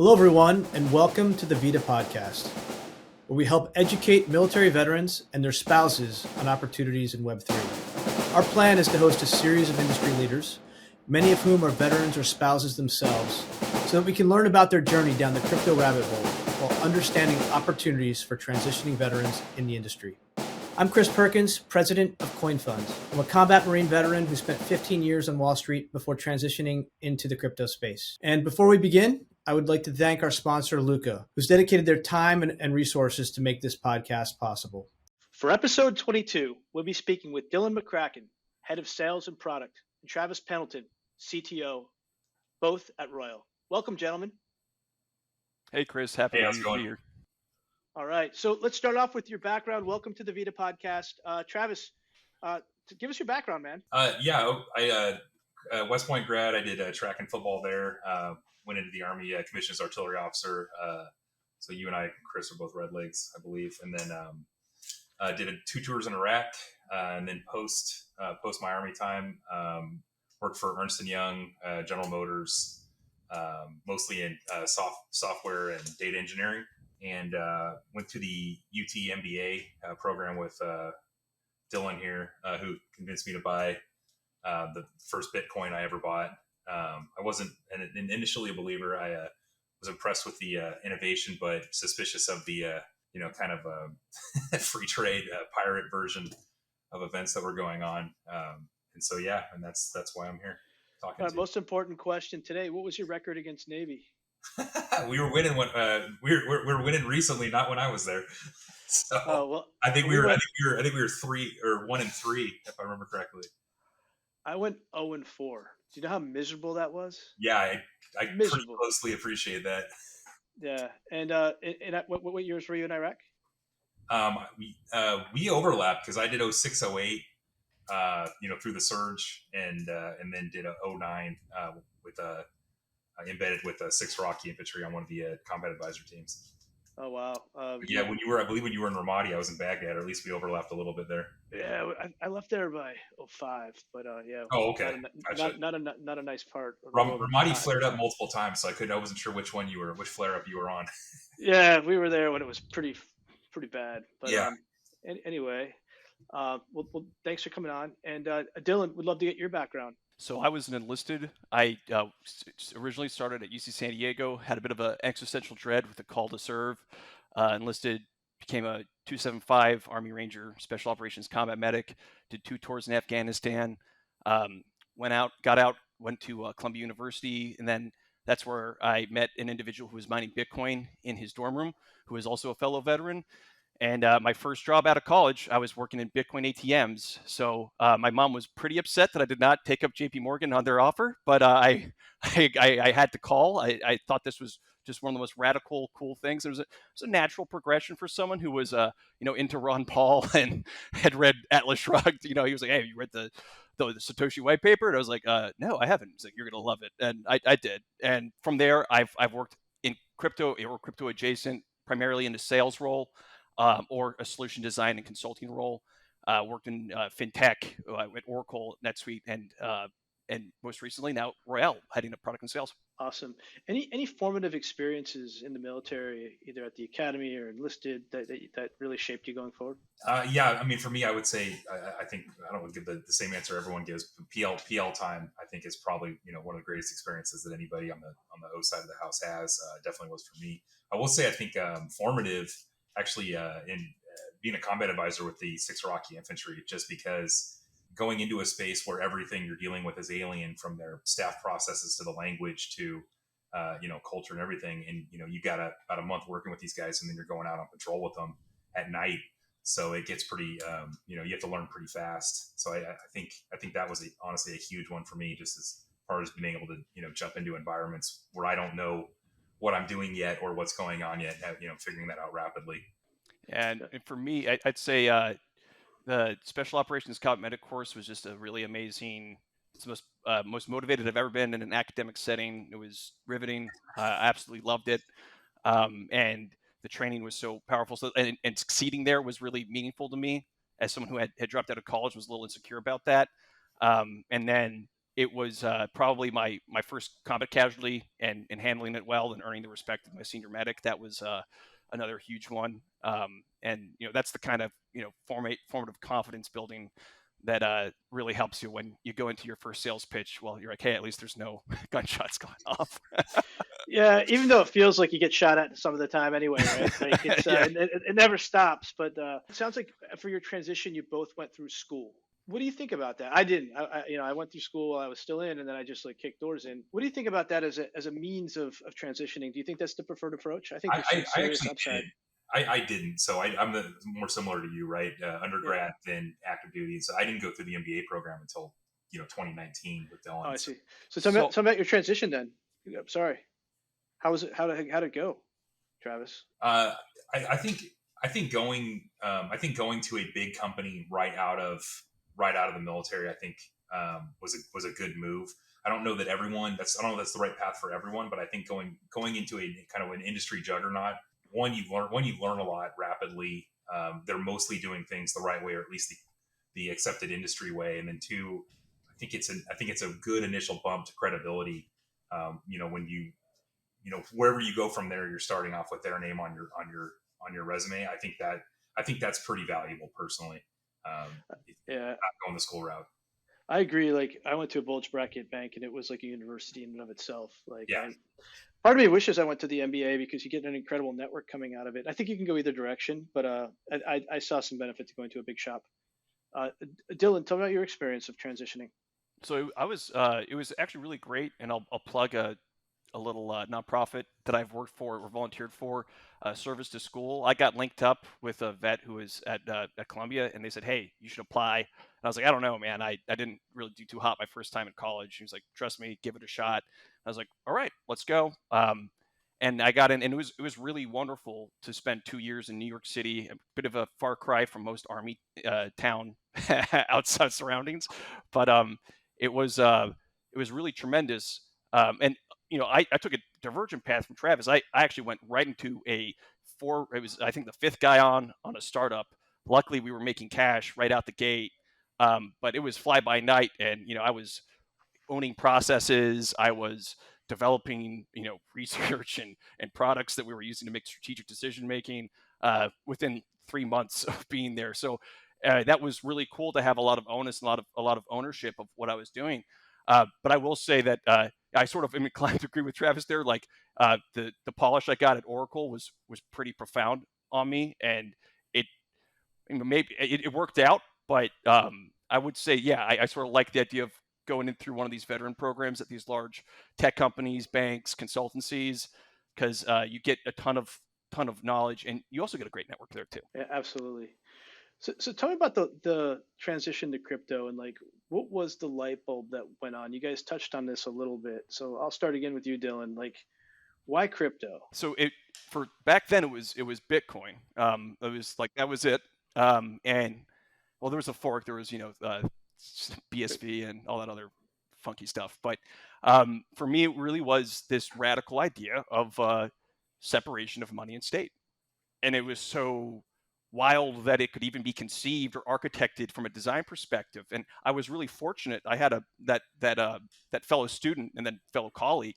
Hello, everyone, and welcome to the VIDA podcast, where we help educate military veterans and their spouses on opportunities in Web3. Our plan is to host a series of industry leaders, many of whom are veterans or spouses themselves, so that we can learn about their journey down the crypto rabbit hole while understanding opportunities for transitioning veterans in the industry. I'm Chris Perkins, president of CoinFund. I'm a combat Marine veteran who spent 15 years on Wall Street before transitioning into the crypto space. And before we begin, I would like to thank our sponsor, Luca, who's dedicated their time and resources to make this podcast possible. For episode 22, we'll be speaking with Dylan McCracken, head of sales and product, and Travis Pendleton, CTO, both at Royale. Welcome, gentlemen. Hey, Chris. Happy to be here. All right. So let's start off with your background. Welcome to the VIDA podcast. Travis, give us your background, man. I West Point grad. I did track and football there. Went into the Army, commissioned as artillery officer. So you and I, Chris, are both Red Legs, I believe. And then did 2 tours in Iraq. And then post my Army time, worked for Ernst & Young, General Motors, mostly in software and data engineering. And went to the UT MBA program with Dylan here, who convinced me to buy the first Bitcoin I ever bought. I wasn't initially a believer. I was impressed with the innovation, but suspicious of the kind of free trade pirate version of events that were going on. And so and that's why I'm here talking. Most important question today: what was your record against Navy? We were winning when we were winning recently, not when I was there. So I think we were 3 or 1-3, if I remember correctly. I went 0-4. Do you know how miserable that was? Yeah, I pretty closely appreciate that. Yeah, and what years were you in Iraq? We overlapped because I did 06, 08, through the surge, and then did a 09 with embedded with 6th Rocky Infantry on one of the combat advisor teams. Oh wow! I believe when you were in Ramadi, I was in Baghdad, or at least we overlapped a little bit there. Yeah, I left there by 05, but yeah. Oh, okay. Not a nice part. Ramadi flared up multiple times, so I wasn't sure which flare up you were on. Yeah, we were there when it was pretty bad. But yeah. Anyway, well, thanks for coming on, and Dylan, would love to get your background. So I was an enlisted. I originally started at UC San Diego, had a bit of an existential dread with a call to serve. Enlisted, became a 275 Army Ranger Special Operations Combat Medic, did 2 tours in Afghanistan, got out, went to Columbia University, and then that's where I met an individual who was mining Bitcoin in his dorm room, who is also a fellow veteran. And my first job out of college, I was working in Bitcoin ATMs. So my mom was pretty upset that I did not take up JP Morgan on their offer, but I had to call. I thought this was just one of the most radical, cool things. It was a natural progression for someone who was into Ron Paul and had read Atlas Shrugged. He was like, "Hey, you read the Satoshi white paper?" And I was like, "No, I haven't." He's like, "You're gonna love it," and I did. And from there, I've worked in crypto or crypto adjacent, primarily in a sales role. Or a solution design and consulting role. Worked in fintech at Oracle, NetSuite, and most recently now Royale, heading up product and sales. Awesome. Any formative experiences in the military, either at the academy or enlisted, that really shaped you going forward? For me, I would say I think I don't give the same answer everyone gives. PL time, I think, is probably one of the greatest experiences that anybody on the O side of the house has. Definitely was for me. I will say I think formative. Actually, in being a combat advisor with the 6th Rocky Infantry, just because going into a space where everything you're dealing with is alien, from their staff processes to the language to culture and everything, and you got about a month working with these guys, and then you're going out on patrol with them at night, so it gets pretty you have to learn pretty fast. So I think that was honestly a huge one for me, just as far as being able to jump into environments where I don't know what I'm doing yet or what's going on yet, figuring that out rapidly. And for me, I'd say the Special Operations Combat Medic course was just a really amazing. It's the most motivated I've ever been in an academic setting. It was riveting. I absolutely loved it. And the training was so powerful. So, and succeeding there was really meaningful to me as someone who had dropped out of college, was a little insecure about that. And then it was probably my first combat casualty, and handling it well and earning the respect of my senior medic. That was another huge one. And that's the kind of formative confidence building that really helps you when you go into your first sales pitch. Well, you're like, hey, at least there's no gunshots going off. Yeah, even though it feels like you get shot at some of the time anyway, right? Like it's Yeah. it never stops. But it sounds like for your transition, you both went through school. What do you think about that? I didn't. I went through school while I was still in, and then I just like kicked doors in. What do you think about that as a means of transitioning? Do you think that's the preferred approach? I think there's some I serious actually upside. did. I didn't. So I'm more similar to you, right? Undergrad, then active duty. So I didn't go through the MBA program until 2019 with Dylan. Oh, I see. So tell me about your transition then. I'm sorry. How was it? How did it go, Travis? I think going to a big company right out of the military, I think was a good move. I don't know that I don't know if that's the right path for everyone, but I think going into a kind of an industry juggernaut, you learn a lot rapidly. They're mostly doing things the right way, or at least the accepted industry way. And then two, I think it's a good initial bump to credibility. When wherever you go from there, you're starting off with their name on your resume. I think that's pretty valuable personally. Yeah, not going the school route. I agree. Like I went to a bulge bracket bank, and it was like a university in and of itself. Like, Yeah. Part of me wishes I went to the MBA because you get an incredible network coming out of it. I think you can go either direction, but I saw some benefit to going to a big shop. Dylan, tell me about your experience of transitioning. So it was actually really great, and I'll plug a little nonprofit that I've worked for or volunteered for, Service to School. I got linked up with a vet who was at Columbia, and they said, hey, you should apply. And I was like, I don't know, man. I didn't really do too hot my first time in college. He was like, trust me, give it a shot. I was like, all right, let's go. And I got in, and it was really wonderful to spend 2 years in New York City, a bit of a far cry from most Army town outside surroundings, but it was really tremendous. And I took a divergent path from Travis. I actually went right into it was, I think, the fifth guy on a startup. Luckily, we were making cash right out the gate. But it was fly by night, and I was owning processes. I was developing research and products that we were using to make strategic decision making within 3 months of being there. So that was really cool to have a lot of onus and a lot of ownership of what I was doing. But I will say that I sort of am inclined to agree with Travis there. Like the polish I got at Oracle was pretty profound on me, and maybe it worked out. But I would say, yeah, I sort of like the idea of going in through one of these veteran programs at these large tech companies, banks, consultancies, because you get a ton of knowledge, and you also get a great network there too. Yeah, absolutely. So tell me about the transition to crypto, and like what was the light bulb that went on? You guys touched on this a little bit, so I'll start again with you, Dylan. Like, why crypto? So for back then it was Bitcoin. It was like that was it. And well, there was a fork. There was BSV and all that other funky stuff. But for me, it really was this radical idea of separation of money and state, and it was so wild that it could even be conceived or architected from a design perspective. And I was really fortunate. I had that fellow student and then fellow colleague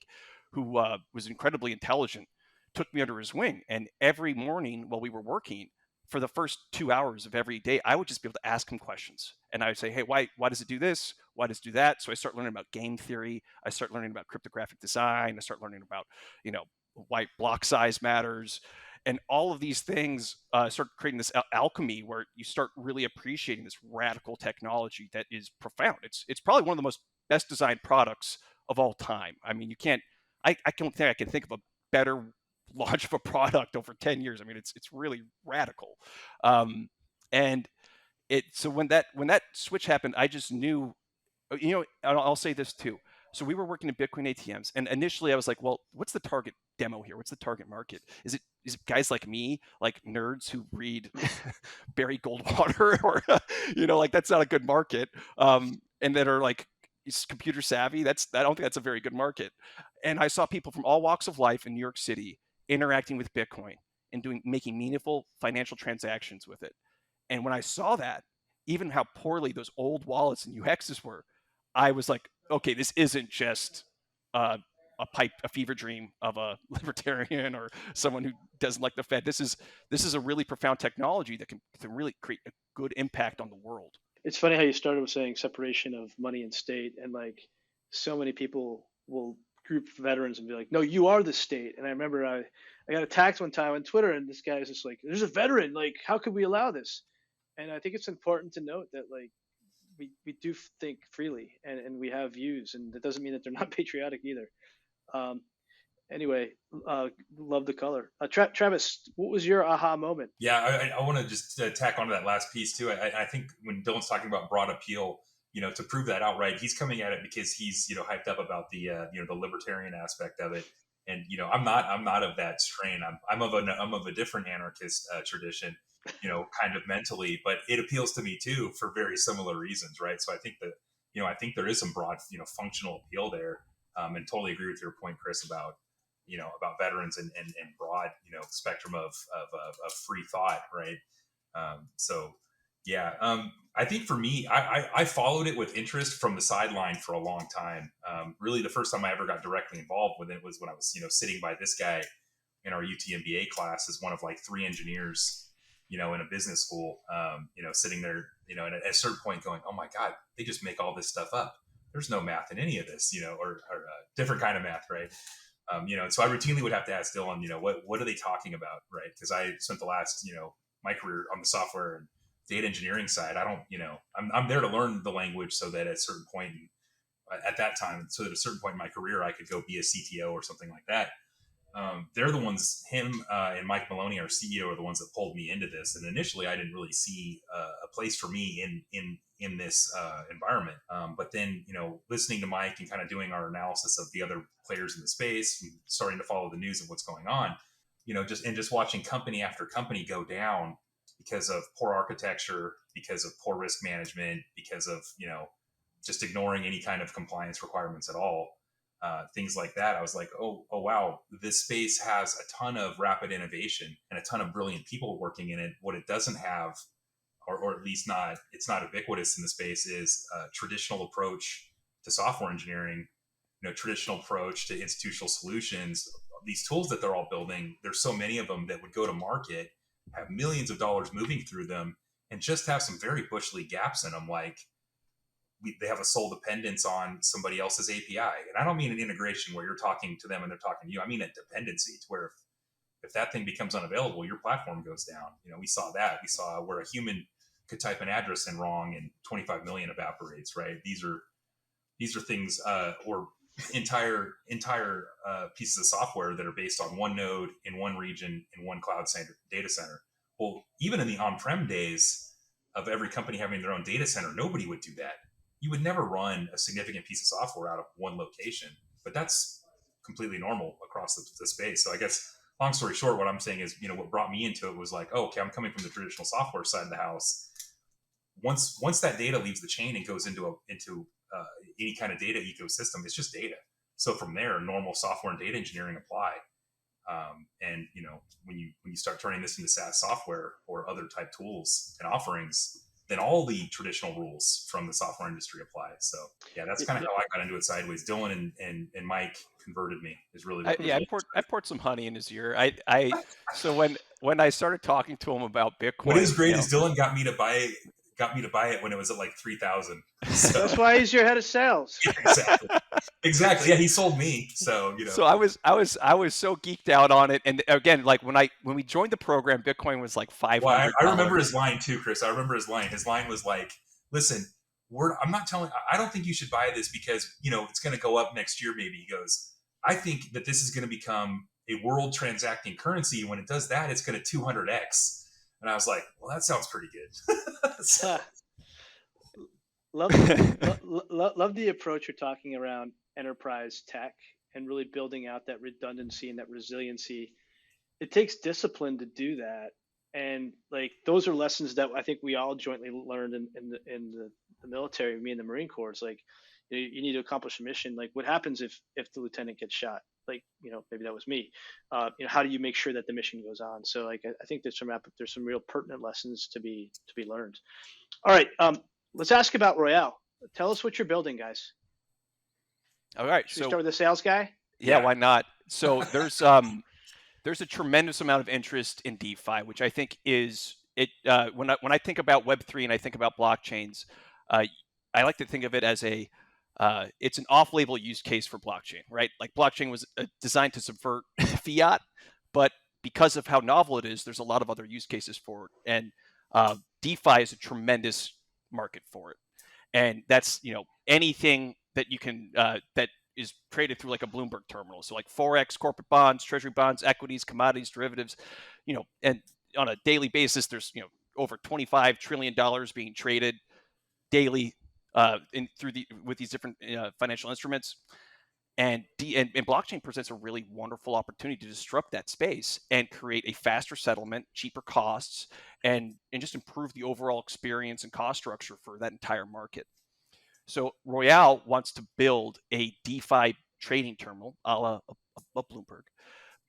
who was incredibly intelligent, took me under his wing. And every morning while we were working, for the first 2 hours of every day, I would just be able to ask him questions. And I would say, hey, why does it do this? Why does it do that? So I start learning about game theory. I start learning about cryptographic design. I start learning about, why block size matters. And all of these things start creating this alchemy where you start really appreciating this radical technology that is profound. It's probably one of the most best designed products of all time. I mean, I don't think I can think of a better launch of a product over 10 years. I mean, it's really radical. And so when that switch happened, I just knew, I'll say this too. So we were working in Bitcoin ATMs, and initially I was like, well, what's the target demo here? What's the target market? Is it guys like me, like nerds who read Barry Goldwater, or like that's not a good market, and that are like computer savvy? I don't think that's a very good market. And I saw people from all walks of life in New York City interacting with Bitcoin and making meaningful financial transactions with it. And when I saw that, even how poorly those old wallets and UXs were, I was like, okay, this isn't just a fever dream of a libertarian or someone who doesn't like the Fed. This is a really profound technology that can really create a good impact on the world. It's funny how you started with saying separation of money and state, and like so many people will group veterans and be like, "No, you are the state." And I remember I got attacked one time on Twitter, and this guy is just like, "There's a veteran. Like, how could we allow this?" And I think it's important to note that like we do think freely, and we have views, and that doesn't mean that they're not patriotic either. Um, anyway, love the color. Travis, what was your aha moment? Yeah, I want to just tack onto that last piece too. I think when Dylan's talking about broad appeal, to prove that outright, he's coming at it because he's hyped up about the the libertarian aspect of it. And I'm not of that strain. I'm of a different anarchist tradition, kind of mentally, but it appeals to me too for very similar reasons, right? So I think that I think there is some broad functional appeal there, and totally agree with your point, Chris, about about veterans and broad spectrum of free thought, right? So yeah, I think for me, I followed it with interest from the sideline for a long time. Really, the first time I ever got directly involved with it was when I was sitting by this guy in our UT MBA class as one of like 3 engineers, in a business school, sitting there, and at a certain point going, oh my God, they just make all this stuff up. There's no math in any of this, or different kind of math, right? So I routinely would have to ask Dylan, what are they talking about, right? Because I spent the last, my career on the software and data engineering side. I don't, I'm there to learn the language so that at a certain point, at that time, so that at a certain point in my career, I could go be a CTO or something like that. They're the ones, him and Mike Maloney, our CEO, are the ones that pulled me into this. And initially, I didn't really see a place for me in this environment. But then, listening to Mike and kind of doing our analysis of the other players in the space, and starting to follow the news of what's going on, just watching company after company go down because of poor architecture, because of poor risk management, because of just ignoring any kind of compliance requirements at all. Things like that. I was like, oh wow, this space has a ton of rapid innovation and a ton of brilliant people working in it. What it doesn't have, or at least it's not ubiquitous in the space, is a traditional approach to software engineering, traditional approach to institutional solutions. These tools that they're all building, there's so many of them that would go to market, have millions of dollars moving through them, and just have some very bush league gaps in them, like they have a sole dependence on somebody else's API. And I don't mean an integration where you're talking to them and they're talking to you. I mean a dependency to where if that thing becomes unavailable, your platform goes down. We saw that. We saw where a human could type an address in wrong and 25 million evaporates, right? These are things, or entire pieces of software that are based on one node in one region in one cloud center, data center. Well, even in the on-prem days of every company having their own data center, nobody would do that. You would never run a significant piece of software out of one location, but that's completely normal across the space. So I guess, long story short, what I'm saying is, what brought me into it was like, oh, okay, I'm coming from the traditional software side of the house. Once that data leaves the chain and goes into any kind of data ecosystem, it's just data. So from there, normal software and data engineering apply. And when you start turning this into SaaS software or other type tools and offerings, then all the traditional rules from the software industry apply. So yeah, that's kind of how I got into it sideways. Dylan and Mike converted me. Is really I poured some honey in his ear. So when I started talking to him about Bitcoin, what is great is Dylan got me to buy it when it was at like 3,000. So. That's why he's your head of sales. Yeah, exactly. Yeah, he sold me. So So I was so geeked out on it, and again, like when we joined the program, Bitcoin was like $500. Well, I remember his line too, Chris. I remember his line. His line was like, "Listen, I don't think you should buy this because it's going to go up next year. Maybe." He goes, "I think that this is going to become a world transacting currency. When it does that, it's going to 200x." And I was like, "Well, that sounds pretty good." So. Love the approach you're talking around enterprise tech and really building out that redundancy and that resiliency. It takes discipline to do that, and like those are lessons that I think we all jointly learned in the military. Me and the Marine Corps. It's like you need to accomplish a mission. Like what happens if the lieutenant gets shot? Like maybe that was me. How do you make sure that the mission goes on? So like I think there's some real pertinent lessons to be learned. All right. Let's ask about Royale. Tell us what you're building, guys. All right. Should we So start with the sales guy? yeah, Yeah. why not? So there's a tremendous amount of interest in DeFi, which I think is it. When I think about Web3 and I think about blockchains, uh, I like to think of it as it's an off-label use case for blockchain, right? Like blockchain was designed to subvert fiat, but because of how novel it is, there's a lot of other use cases for it, and DeFi is a tremendous market for it. And that's anything that you can that is traded through like a Bloomberg terminal. So like forex, corporate bonds, treasury bonds, equities, commodities, derivatives, and on a daily basis, there's over $25 trillion being traded daily with these different financial instruments. And blockchain presents a really wonderful opportunity to disrupt that space and create a faster settlement, cheaper costs, and just improve the overall experience and cost structure for that entire market. So Royale wants to build a DeFi trading terminal, a la a Bloomberg,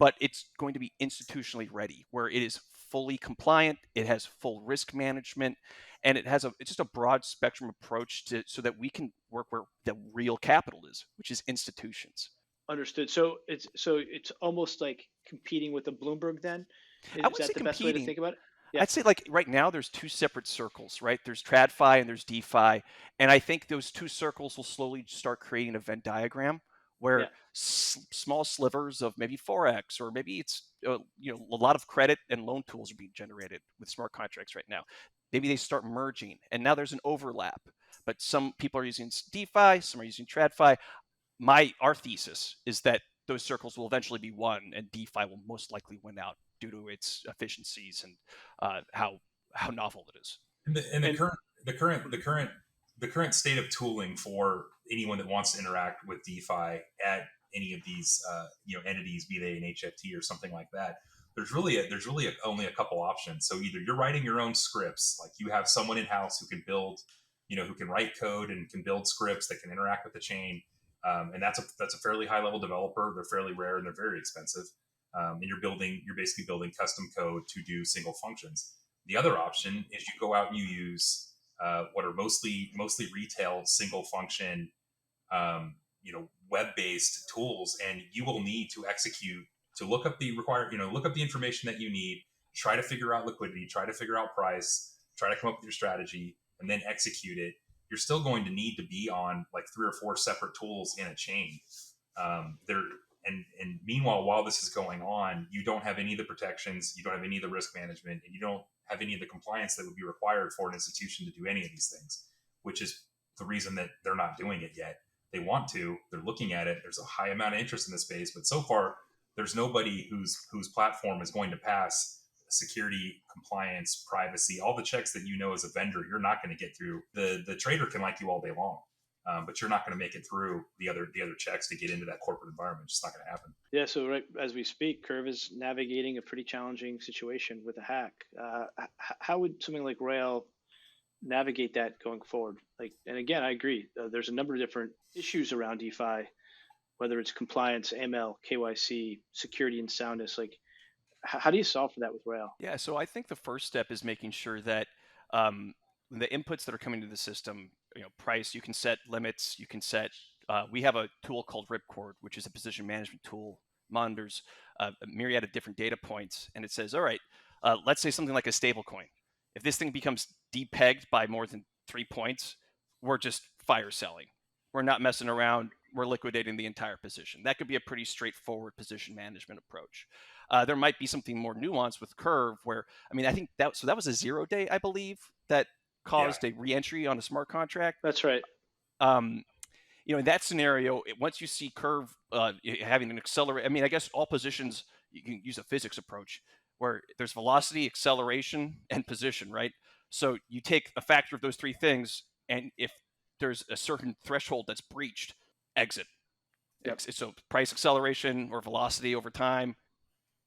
but it's going to be institutionally ready, where it is fully compliant, it has full risk management, and it's just a broad spectrum approach so that we can work where the real capital is, which is institutions. Understood. So it's almost like competing with the Bloomberg. Then I is would say that the best way to competing. think about it? Yeah. I'd say like right now there's two separate circles, right? There's TradFi and there's DeFi, and I think those two circles will slowly start creating a Venn diagram where Yeah. small slivers of maybe forex, or maybe it's a lot of credit and loan tools are being generated with smart contracts right now. Maybe they start merging, and now there's an overlap. But some people are using DeFi, some are using TradFi. Our thesis is that those circles will eventually be one, and DeFi will most likely win out due to its efficiencies and how novel it is. And the current state of tooling for anyone that wants to interact with DeFi at any of these entities, be they an HFT or something like that, there's really only a couple options. So either you're writing your own scripts, like you have someone in house who can build, who can write code and can build scripts that can interact with the chain, and that's a fairly high level developer. They're fairly rare and they're very expensive. And you're basically building custom code to do single functions. The other option is you go out and you use what are mostly retail single function, web-based tools, and you will need to execute to look up the information that you need, try to figure out liquidity, try to figure out price, try to come up with your strategy, and then execute it. You're still going to need to be on like 3 or 4 separate tools in a chain. And meanwhile, while this is going on, you don't have any of the protections, you don't have any of the risk management, and you don't have any of the compliance that would be required for an institution to do any of these things, which is the reason that they're not doing it yet. They want to, they're looking at it. There's a high amount of interest in this space, but so far there's nobody whose platform is going to pass security, compliance, privacy, all the checks that as a vendor you're not going to get through. The trader can like you all day long, but you're not going to make it through the other checks to get into that corporate environment. It's just not going to happen. Yeah. So right as we speak, Curve is navigating a pretty challenging situation with a hack. How would something like Royale navigate that going forward? And again, I agree. There's a number of different issues around DeFi, whether it's compliance, AML, KYC, security, and soundness. How do you solve for that with Royale? Yeah, so I think the first step is making sure that the inputs that are coming to the system, price, you can set limits, you can set. We have a tool called Ripcord, which is a position management tool, monitors a myriad of different data points, and it says, all right, let's say something like a stable coin. If this thing becomes depegged by more than 3 points, we're just fire selling. We're not messing around. We're liquidating the entire position. That could be a pretty straightforward position management approach. There might be something more nuanced with Curve, where I think that was a 0 day, I believe, that caused a reentry on a smart contract. That's right. In that scenario, once you see Curve having an accelerate, I guess all positions you can use a physics approach where there's velocity, acceleration, and position, right? So you take a factor of those 3 things, and if there's a certain threshold that's breached, exit. Yep. So price, acceleration, or velocity over time,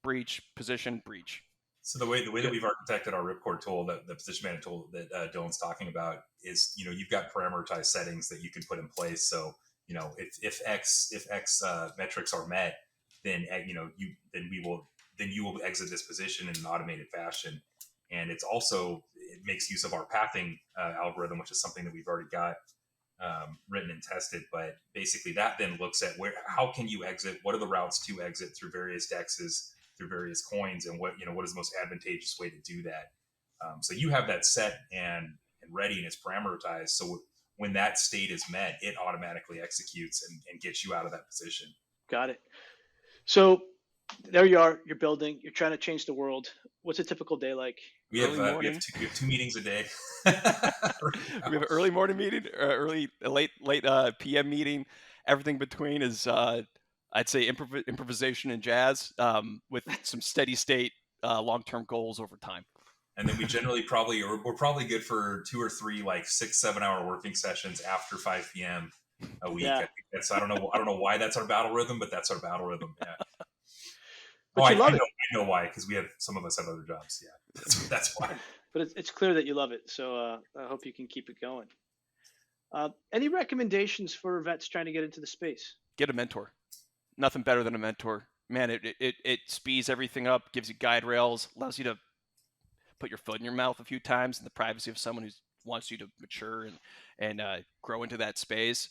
breach, position, breach. So the way that we've architected our Ripcord tool, the position management tool that Dylan's talking about, is you've got parameterized settings that you can put in place. So if X metrics are met, then you will exit this position in an automated fashion. And it makes use of our pathing algorithm, which is something that we've already got written and tested. But basically, that then looks at how can you exit? What are the routes to exit through various dexes, through various coins, and what is the most advantageous way to do that? So you have that set and ready, and it's parameterized. So when that state is met, it automatically executes and gets you out of that position. Got it. So there you are. You're building. You're trying to change the world. What's a typical day like? We have two meetings a day. We have an early morning meeting, late PM meeting. Everything between is I'd say improvisation and jazz, with some steady state long-term goals over time. And then we generally we're probably good for 2 or 3 like 6-7 hour working sessions after 5 p.m. a week. Yeah. I think I don't know why that's our battle rhythm, but that's our battle rhythm. Yeah. But you love it. I know why, because some of us have other jobs. Yeah, that's why. But it's clear that you love it. So I hope you can keep it going. Any recommendations for vets trying to get into the space? Get a mentor. Nothing better than a mentor. Man, it speeds everything up, gives you guide rails, allows you to put your foot in your mouth a few times in the privacy of someone who wants you to mature and grow into that space.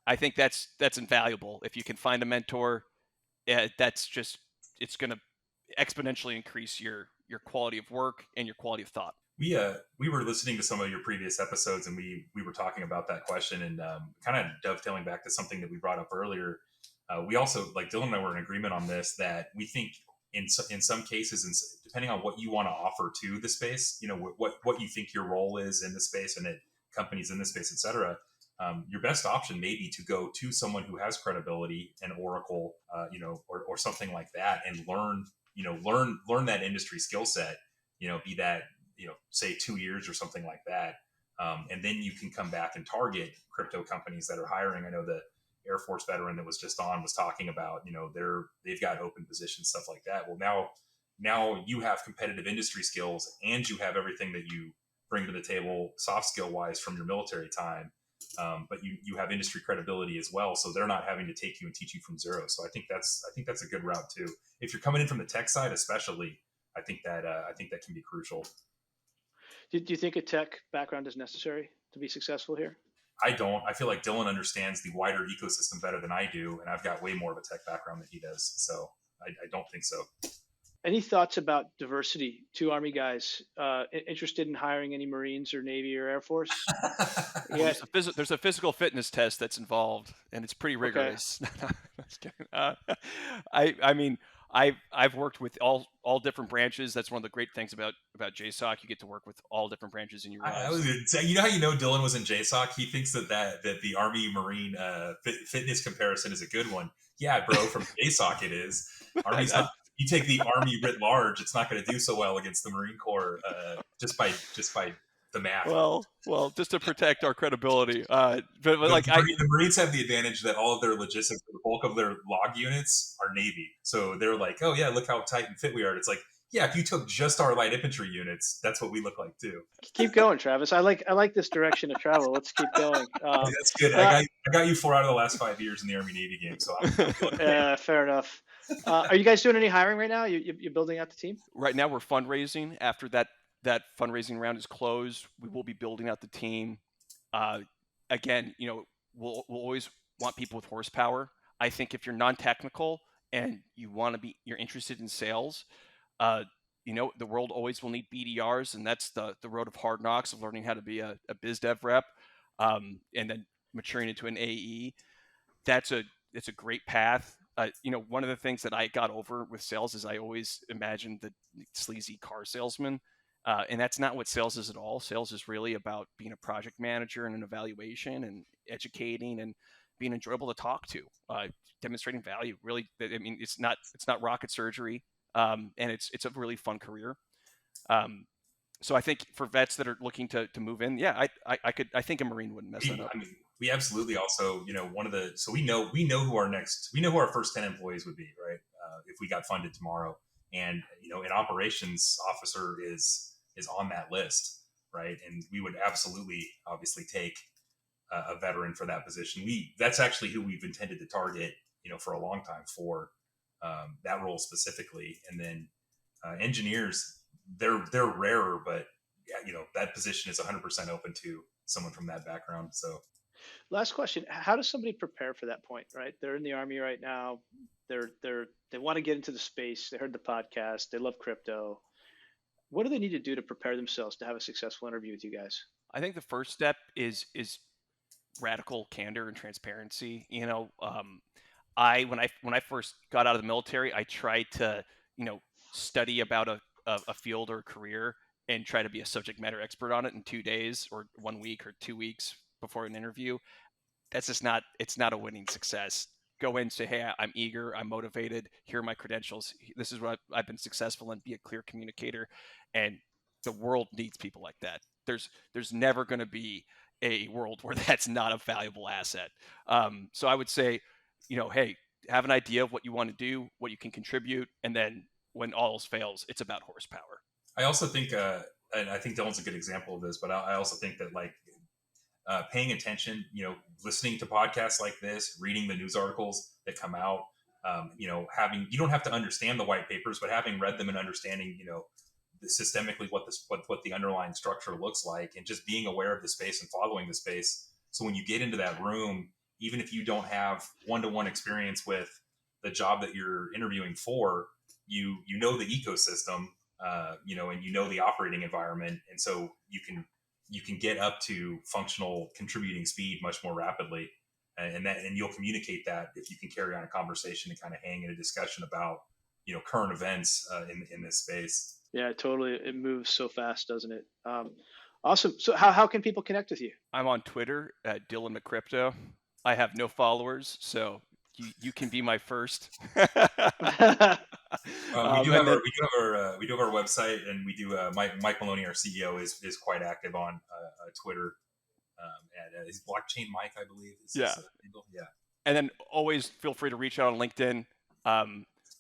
I think that's invaluable. If you can find a mentor, it's going to exponentially increase your quality of work and your quality of thought. We were listening to some of your previous episodes, and we were talking about that question, and kind of dovetailing back to something that we brought up earlier. We also, like Dylan and I were in agreement on this, that we think in some cases, and depending on what you want to offer to the space, what you think your role is in the space and at companies in the space, et cetera, your best option may be to go to someone who has credibility, an Oracle, or something like that, and learn that industry skill set, be that, say 2 years or something like that. And then you can come back and target crypto companies that are hiring. I know the Air Force veteran that was just on was talking about, they've got open positions, stuff like that. Well, now you have competitive industry skills, and you have everything that you bring to the table soft skill wise from your military time. But you have industry credibility as well. So they're not having to take you and teach you from zero. So I think that's a good route too. If you're coming in from the tech side, especially, I think that can be crucial. Do you think a tech background is necessary to be successful here? I don't. I feel like Dylan understands the wider ecosystem better than I do, and I've got way more of a tech background than he does. So I don't think so. Any thoughts about diversity? 2 Army guys interested in hiring any Marines or Navy or Air Force? Yeah. There's a physical fitness test that's involved, and it's pretty rigorous. Okay. I mean, I've worked with all different branches. That's one of the great things about JSOC. You get to work with all different branches in your lives. I was gonna say, how Dylan was in JSOC? He thinks that the Army Marine fitness comparison is a good one. Yeah, bro, from JSOC it is. Army's not. You take the Army writ large, it's not going to do so well against the Marine Corps just by the math. Well, just to protect our credibility. But the Marines have the advantage that all of their logistics, the bulk of their log units are Navy. So they're like, oh yeah, look how tight and fit we are. It's like, yeah, if you took just our light infantry units, that's what we look like too. Keep going, Travis. I like this direction of travel. Let's keep going. That's good. I got you 4 out of the last 5 years in the Army Navy game. So yeah, fair enough. Are you guys doing any hiring right now? You're building out the team? Right now, we're fundraising. After that fundraising round is closed, we will be building out the team. Again, we'll always want people with horsepower. I think if you're non-technical and you're interested in sales, the world always will need BDRs, and that's the road of hard knocks of learning how to be a biz dev rep, and then maturing into an AE. It's a great path. One of the things that I got over with sales is I always imagined the sleazy car salesman. And that's not what sales is at all. Sales is really about being a project manager and an evaluation and educating and being enjoyable to talk to, demonstrating value. Really, I mean, it's not rocket surgery, and it's a really fun career. So I think for vets that are looking to move in, yeah, I think a Marine wouldn't mess that up. I mean, we absolutely also, so we know who our first 10 employees would be, right? If we got funded tomorrow, and an operations officer is on that list, right? And we would absolutely, obviously, take a veteran for that position. That's actually who we've intended to target, for a long time for that role specifically. And then engineers, they're rarer, but that position is 100% open to someone from that background. So Last question: how does somebody prepare for that point? Right, they're in the Army right now. They want to get into the space. They heard the podcast. They love crypto. What do they need to do to prepare themselves to have a successful interview with you guys? I think the first step is radical candor and transparency. I when I first got out of the military, I tried to study about a field or a career and try to be a subject matter expert on it in 2 days or 1 week or 2 weeks before an interview. That's just not, it's not a winning success. Go in, say, hey, I'm eager, I'm motivated, here are my credentials, this is what I've been successful in, be a clear communicator. And the world needs people like that. There's never going to be a world where that's not a valuable asset. So I would say, hey, have an idea of what you want to do, what you can contribute, and then when all else fails, it's about horsepower. I also think, and I think Dylan's a good example of this, but I also think that like paying attention, listening to podcasts like this, reading the news articles that come out, having, you don't have to understand the white papers, but having read them and understanding, systemically what the underlying structure looks like, and just being aware of the space and following the space. So when you get into that room, even if you don't have one-to-one experience with the job that you're interviewing for, you know the ecosystem, and you know the operating environment, and so you can get up to functional contributing speed much more rapidly, and you'll communicate that if you can carry on a conversation and kind of hang in a discussion about current events in this space. Yeah, totally. It moves so fast, doesn't it? Awesome. So how can people connect with you? I'm on Twitter at Dylan McCrypto. I have no followers, so you can be my first. We do have our website, and we do. Mike Maloney, our CEO, is quite active on Twitter. And his Blockchain Mike, I believe. Yeah. Yeah. And then always feel free to reach out on LinkedIn.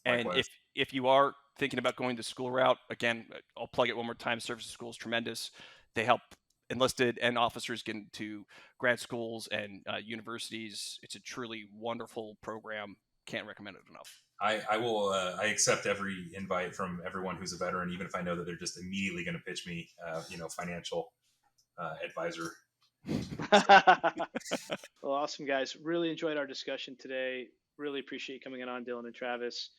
And if you are thinking about going the school route, again, I'll plug it one more time. Services School is tremendous. They help enlisted and officers get into grad schools and universities. It's a truly wonderful program. Can't recommend it enough. I will. I accept every invite from everyone who's a veteran, even if I know that they're just immediately going to pitch me, financial advisor. Well, awesome, guys. Really enjoyed our discussion today. Really appreciate you coming on, Dylan and Travis.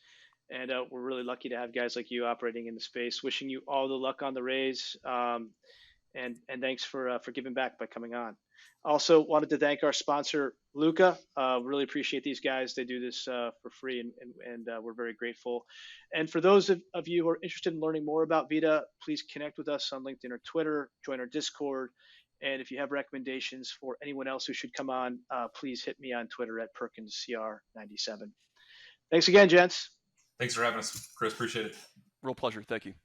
And we're really lucky to have guys like you operating in the space. Wishing you all the luck on the raise. And thanks for giving back by coming on. Also wanted to thank our sponsor, Luca. Really appreciate these guys. They do this for free, and we're very grateful. And for those of you who are interested in learning more about VIDA, please connect with us on LinkedIn or Twitter, join our Discord. And if you have recommendations for anyone else who should come on, please hit me on Twitter at PerkinsCR97. Thanks again, gents. Thanks for having us, Chris. Appreciate it. Real pleasure. Thank you.